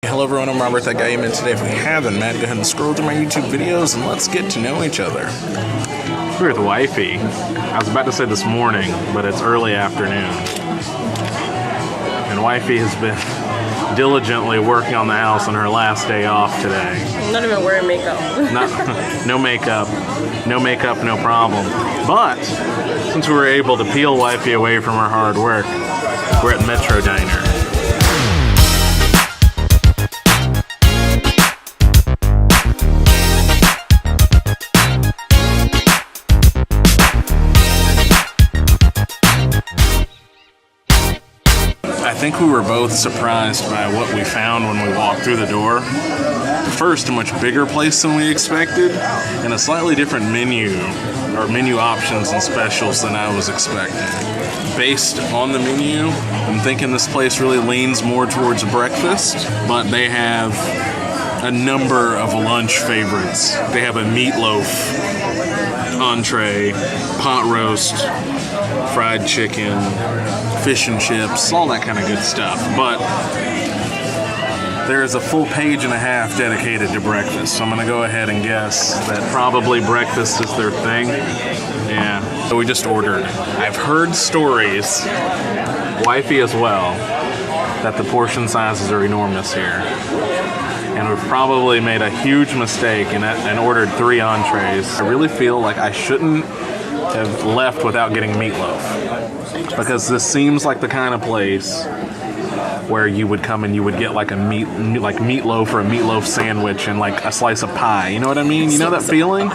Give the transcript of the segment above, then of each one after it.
Hello everyone, I'm Robert, that guy you met today. If we haven't met, go ahead and scroll through my YouTube videos and let's get to know each other. We're with Wifey. I was about to say this morning, but it's early afternoon. And Wifey has been diligently working on the house on her last day off today. I'm not even wearing makeup. No makeup, no problem. But since we were able to peel Wifey away from her hard work, we're at Metro Diner. I think we were both surprised by what we found when we walked through the door. First, a much bigger place than we expected, and a slightly different menu, or menu options and specials than I was expecting. Based on the menu, I'm thinking this place really leans more towards breakfast, but they have a number of lunch favorites. They have a meatloaf entree, pot roast, fried chicken, fish and chips, all that kind of good stuff. But there is a full page and a half dedicated to breakfast, so I'm going to go ahead and guess that probably breakfast is their thing. Yeah. So we just ordered. I've heard stories, Wifey as well, that the portion sizes are enormous here. And we've probably made a huge mistake and ordered 3 entrees. I really feel like I shouldn't have left without getting meatloaf, because this seems like the kind of place where you would come and you would get like meatloaf or a meatloaf sandwich and like a slice of pie. You know what I mean? You know that feeling?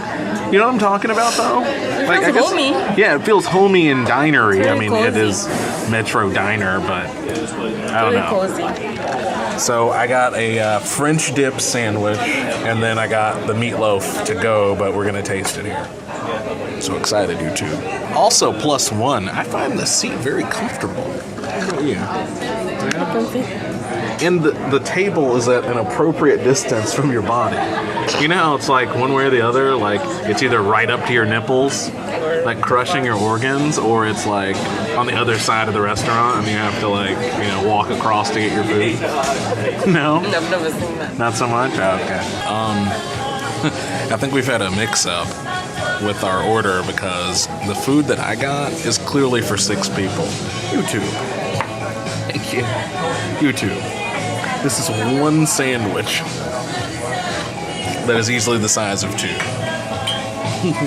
You know what I'm talking about, though? Like, it feels homey. Yeah, it feels homey and dinery. I mean, cozy. It is Metro Diner, but I don't know. Cozy. So I got a French dip sandwich, and then I got the meatloaf to go, but we're gonna taste it here. So excited, you two. Also, +1, I find the seat very comfortable. How about you? And the table is at an appropriate distance from your body. You know how it's like one way or the other, like it's either right up to your nipples, like crushing your organs, or it's like on the other side of the restaurant and you have to like, you know, walk across to get your food. No? I've never seen that. Not so much? Okay. I think we've had a mix-up with our order because the food that I got is clearly for 6 people. YouTube. Thank you. YouTube. This is one sandwich that is easily the size of 2.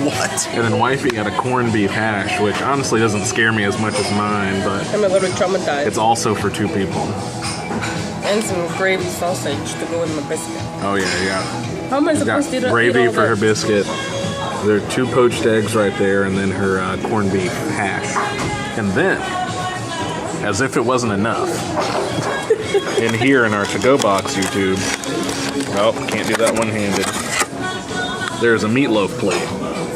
What? And then Wifey got a corned beef hash, which honestly doesn't scare me as much as mine, but I'm a little traumatized. it's also for 2 people. And some gravy sausage to go with my biscuit. Oh yeah. How am I supposed to eat Gravy all for her that? biscuit. There are 2 poached eggs right there, and then her corned beef hash. And then, as if it wasn't enough, in here in our to-go box, YouTube. Oh, can't do that one-handed. There's a meatloaf plate.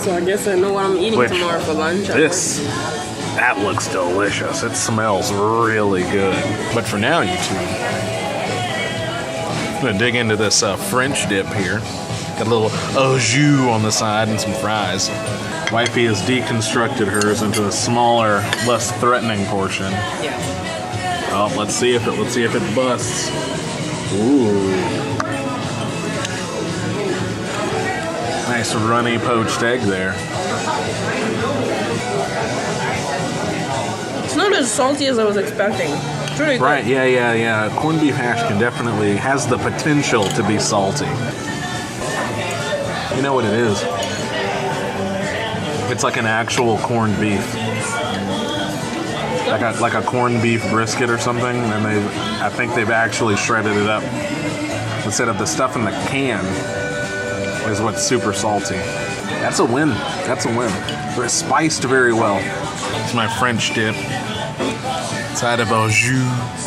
So I guess I know what I'm eating tomorrow for lunch. That looks delicious. It smells really good. But for now, YouTube, I'm gonna dig into this French dip here. Got a little au jus on the side and some fries. Wifey has deconstructed hers into a smaller, less threatening portion. Yeah. Oh, let's see if it busts. Ooh. Nice runny poached egg there. It's not as salty as I was expecting. It's really good. Right, yeah. Corned beef hash has the potential to be salty. You know what it is? It's like an actual corned beef. Like a corned beef brisket or something, and I think they've actually shredded it up. Instead of the stuff in the can is what's super salty. That's a win. But it's spiced very well. It's my French dip. Side of au jus.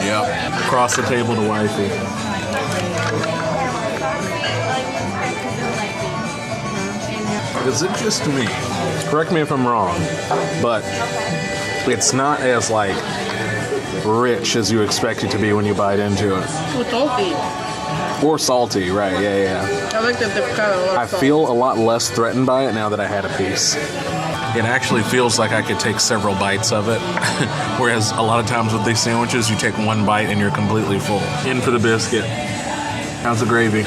Yep. Across the table to Wifey. Is it just me? Correct me if I'm wrong, but it's not as like rich as you expect it to be when you bite into it. It's salty. Or salty, right? Yeah. I like that they've got a lot of I salt. feel a lot less threatened by it now that I had a piece. it actually feels like I could take several bites of it. Whereas a lot of times with these sandwiches, you take one bite and you're completely full. In for the biscuit. How's the gravy?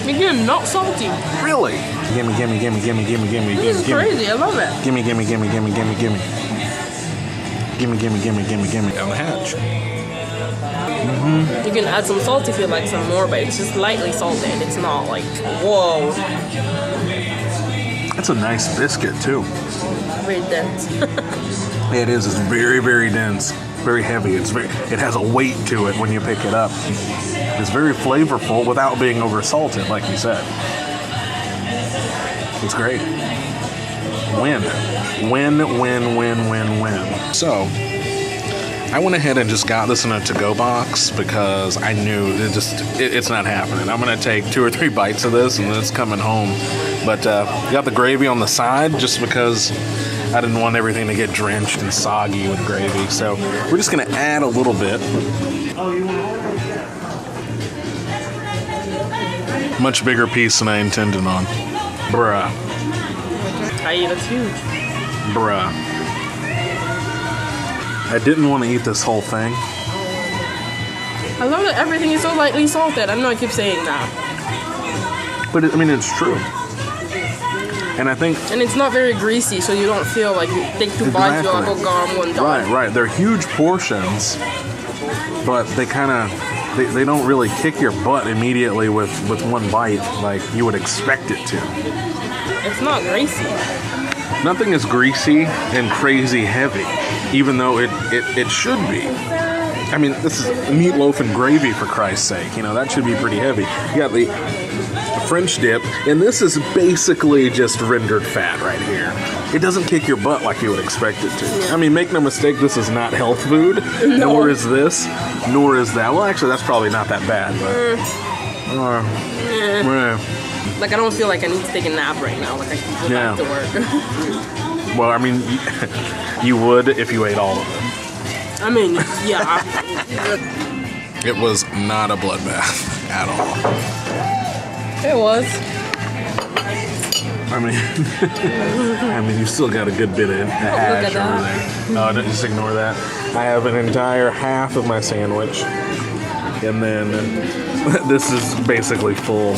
Again, not salty. Really? Gimme. This is crazy. I love it. Gimme. Gimme. Down the hatch. You can add some salt if you like some more, but it's just lightly salted. It's not like, whoa. That's a nice biscuit too. Very dense. It is. It's very, very dense. Very heavy. It has a weight to it when you pick it up. It's very flavorful without being over salted, like you said. It's great. Win. So, I went ahead and just got this in a to-go box because I knew it's not happening. I'm going to take 2 or 3 bites of this and then it's coming home. But got the gravy on the side just because I didn't want everything to get drenched and soggy with gravy. So we're just going to add a little bit. Much bigger piece than I intended on. Bruh. That's huge. Bruh. I didn't want to eat this whole thing. I love that everything is so lightly salted. I know I keep saying that. But it's true. And I think... And it's not very greasy, so you don't feel like you take 2 bites, you're like, oh god, I'm one done. Right. They're huge portions, but they kind of... They don't really kick your butt immediately with 1 bite like you would expect it to. It's not greasy. Nothing is greasy and crazy heavy, even though it should be. I mean, this is meatloaf and gravy, for Christ's sake. You know, that should be pretty heavy. You got the French dip, and this is basically just rendered fat right here. It doesn't kick your butt like you would expect it to. I mean, make no mistake, this is not health food, nor is this, nor is that. Well, actually, that's probably not that bad, but... Like, I don't feel like I need to take a nap right now. Like, I can go back to work. Well, I mean, you would if you ate all of it. I mean, yeah. It was not a bloodbath at all. It was. I mean, you still got a good bit of hash over there. No, don't just ignore that. I have an entire half of my sandwich, and then this is basically full.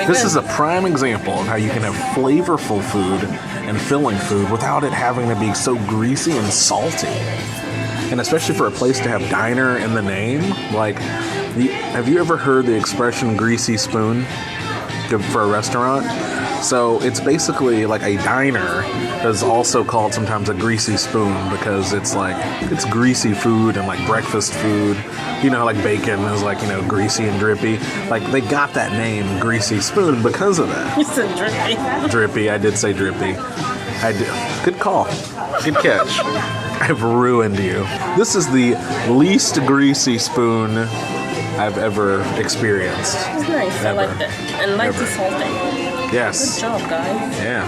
This is a prime example of how you can have flavorful food and filling food without it having to be so greasy and salty. And especially for a place to have diner in the name, like, have you ever heard the expression greasy spoon for a restaurant? So it's basically like a diner is also called sometimes a greasy spoon because it's like, it's greasy food and like breakfast food. You know, like bacon is like, you know, greasy and drippy. Like, they got that name, Greasy Spoon, because of that. You said drippy. Drippy, I did say drippy. I did. Good call. Good catch. I've ruined you. This is the least greasy spoon I've ever experienced. It's nice, ever. I like it. And lightly salty. Yes. Good job, guys. Yeah.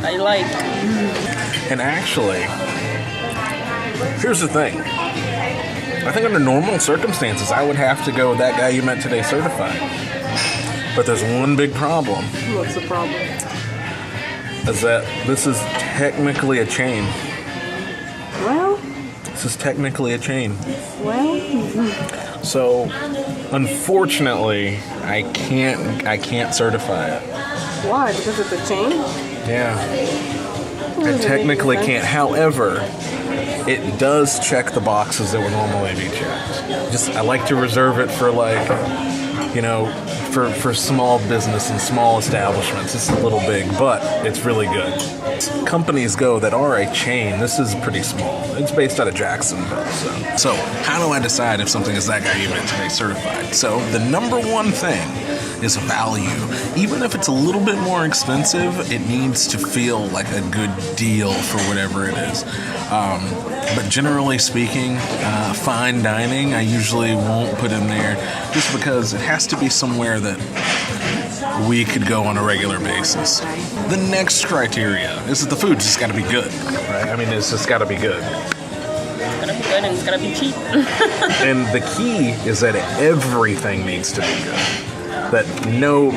I like. And actually, here's the thing. I think under normal circumstances, I would have to go with that guy you met today certified. But there's one big problem. What's the problem? Is that this is technically a chain. Well? This is technically a chain. Well? So, unfortunately, I can't certify it. Why? Because it's a chain? Yeah. I technically can't. However, it does check the boxes that would normally be checked. I like to reserve it for, like, you know, for small business and small establishments. It's a little big, but it's really good. Companies go that are a chain. This is pretty small. It's based out of Jacksonville. So how do I decide if something is that guy you meant today certified? So the number one thing is value. Even if it's a little bit more expensive, it needs to feel like a good deal for whatever it is. But generally speaking, fine dining, I usually won't put in there just because it has to be somewhere that we could go on a regular basis. The next criteria is that the food's just got to be good, right? I mean, it's just got to be good. It's gotta be good and it's gotta be cheap. And the key is that everything needs to be good. that no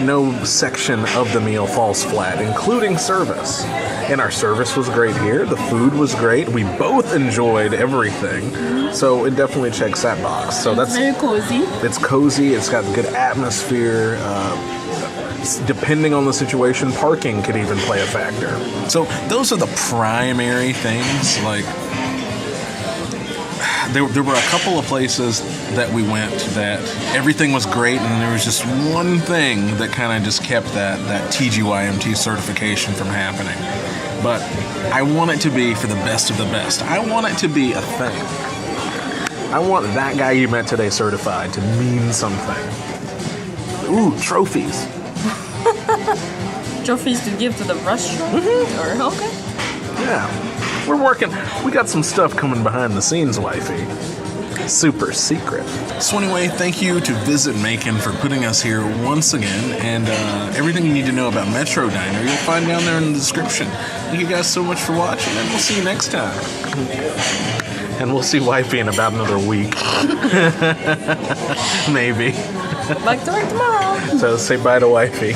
section of the meal falls flat, including service. And our service was great here. The food was great. We both enjoyed everything. So it definitely checks that box. So that's very cozy. It's cozy. It's got good atmosphere. Depending on the situation, parking could even play a factor. So those are the primary things. Like, there were a couple of places that we went that everything was great, and there was just one thing that kind of just kept that TGYMT certification from happening. But I want it to be for the best of the best. I want it to be a thing. I want that guy you met today certified to mean something. Ooh, trophies. Trophies to give to the restaurant? Or, okay. Yeah. We're working. We got some stuff coming behind the scenes, wifey. Super secret. So anyway, thank you to Visit Macon for putting us here once again, and everything you need to know about Metro Diner you'll find down there in the description. Thank you guys so much for watching, and we'll see you next time. And we'll see wifey in about another week. Maybe. Back to work tomorrow. So say bye to wifey.